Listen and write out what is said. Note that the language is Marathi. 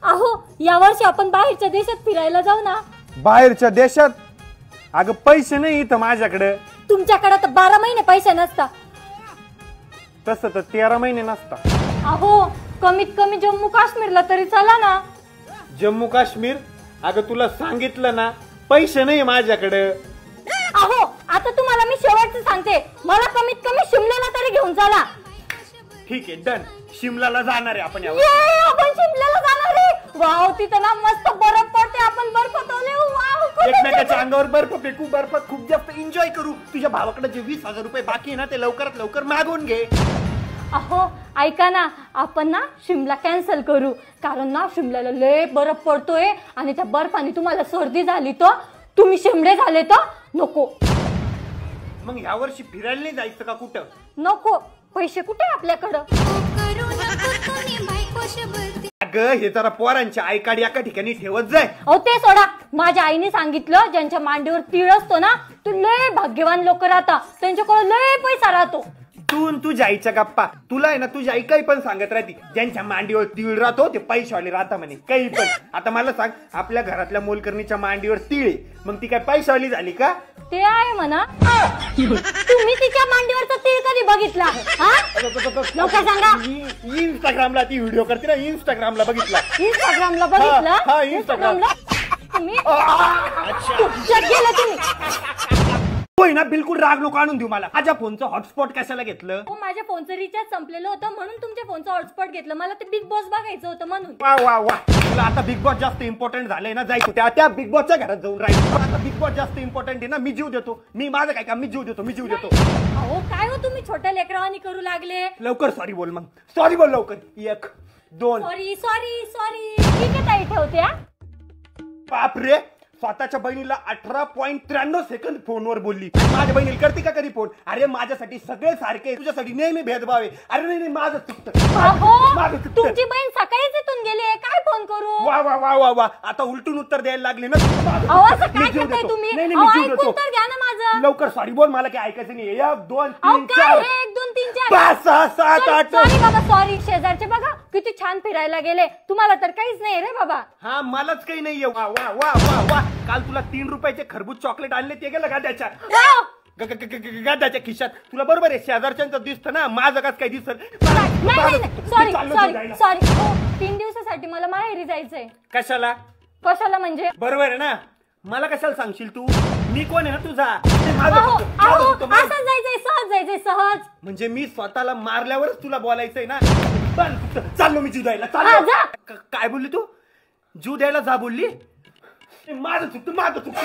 अहो यावर्षी आपण बाहेरच्या देशात फिरायला जाऊ ना। बाहेरच्या देशात? अगं पैसे नाही इथं माझ्याकडे। तुमच्याकडे तर 12 महिने पैसे नसता। तसं तर 13 महिने नसता। अहो कमीत कमी जम्मू काश्मीरला तरी चला ना। जम्मू काश्मीर? अगं तुला सांगितलं ना पैसे नाही माझ्याकडे। अहो आता तुम्हाला मी शेवटचं सांगते, मला कमीत कमी शिमल्याला तरी घेऊन चला। ठीक आहे डन, शिमलाला जाणार आहे आपण यावर। आपण शिमल्याला जाणार आहे। वाव तिथं ना मस्त बर्फ पडते, आपण बर्फ तोले। वाव एकमेकाच्या अंगावर बर्फ फेकू, बर्फात खूप जास्त एन्जॉय करू। तुझ्या भावाकडे जे 20,000 रुपये बाकी आहे ना ते लवकरात लवकर मागून घे। अहो ऐका ना, आपण ना शिमला कॅन्सल करू, कारण ना शिमल्याला लय बर्फ पडतोय आणि त्या बर्फाने तुम्हाला सर्दी झाली तर तुम्ही शिमले झाले तर नको। मग ह्या वर्षी फिरायला नाही जायचं का कुठं? नको, पैसे कुठे आपल्याकडं? अगं हे जरा पोरांच्या आई कार्ड एका ठिकाणी ठेवत जाय। अहो ते सोडा, माझ्या आईने सांगितलं ज्यांच्या मांडीवर तीळ असतो ना तो लय भाग्यवान लोक राहतात, त्यांच्याकडे लय पैसा राहतो। तू तुझ्या आईच्या गप्पा, तुला आहे ना तुझी आई काही पण सांगत राहते, ज्यांच्या मांडीवर तीळ राहतो ते पैशावाले राहता म्हणे काही पण। आता मला सांग, आपल्या घरातल्या मोलकरणीच्या मांडीवर तीळ आहे, मग ती काय पैशावाली झाली का? ते आहे म्हणा। तुम्ही तिच्या मांडीवरचा तीळ कधी बघितला? लोक सांगा। इंस्टाग्रामला ती व्हिडिओ करते ना, इंस्टाग्रामला बघितला। इंस्टाग्रामला बघितला? हा इंस्टाग्रामला तुम्ही गेला तुम्ही होय ना, बिलकुल राग नको आणून देऊ मला। माझ्या फोनचं हॉटस्पॉट कशाला घेतलं? हो माझ्या फोनचं रिचार्ज संपलेलं होतं म्हणून तुमच्या फोनचं हॉटस्पॉट घेतलं, मला ते बिग बॉस बघायचं होतं म्हणून। वा वा वा, तुला आता बिग बॉस जास्त इम्पॉर्टंट झालंय ना, जायचं त्या बिग बॉसच्या घरात जाऊन राहायचं। आता बिग बॉस जास्त इम्पॉर्टंट आहे ना, मी जीव देतो। मी माझं काय काम, मी जीव देतो, मी जीव देतो। अहो काय हो तुम्ही छोट्या लेकरावानी करू लागले। लवकर सॉरी बोल, मग सॉरी बोल लवकर। 1 2 सॉरी सॉरी सॉरी। ठीक आहे ताई, ठेवते। बाप रे, स्वतःच्या बहिणीला 18.93 सेकंद फोनवर बोलली। माझ्या बहिणीला करते का कधी फोन? अरे माझ्यासाठी सगळे सारखे, तुझ्यासाठी नेहमी भेदभाव आहे। अरे नाही माझं चुकतं, तुमची बहीण सकाळीच इथून गेली, काय फोन करू? वा वा वा वा वा, आता उलटून उत्तर द्यायला लागले ना। काय करताय तुम्ही? उत्तर घ्या ना माझं। लवकर सॉरी बोल, मला काय ऐकायचं नाही। 1 2 3 4 4 1 2 3 4 5 6 7 8 सॉरी बाबा सॉरी। शेजारचे बघा किती छान फिरायला गेले, तुम्हाला तर काहीच नाही रे बाबा। हा मलाच काही नाहीये। वा वा वा वा वा, काल तुला 3 रुपयाचे खरबूज चॉकलेट आणले, ते गेलं गाड्याच्या गाड्याच्या खिशात। तुला बरोबर आहे, शेजारच्यांचं दिसतं ना, माझं कसं काय दिसत? Sorry sorry sorry. 3 दिवसासाठी मला माहेरी जायचंय। कशाला? कशाला म्हणजे? बरोबर आहे ना, मला कशाला सांगशील तू? मी कोण आहे ना तुझा? असं जायचंय, सहज जायचंय, सहज। म्हणजे मी स्वतःला मारल्यावरच तुला बोलायचंय ना? चाललो मी जीव द्यायला, चाललो। काय बोलली तू? जीव द्यायला जा बोलली? माझं चुकतं, माझं चुकतं।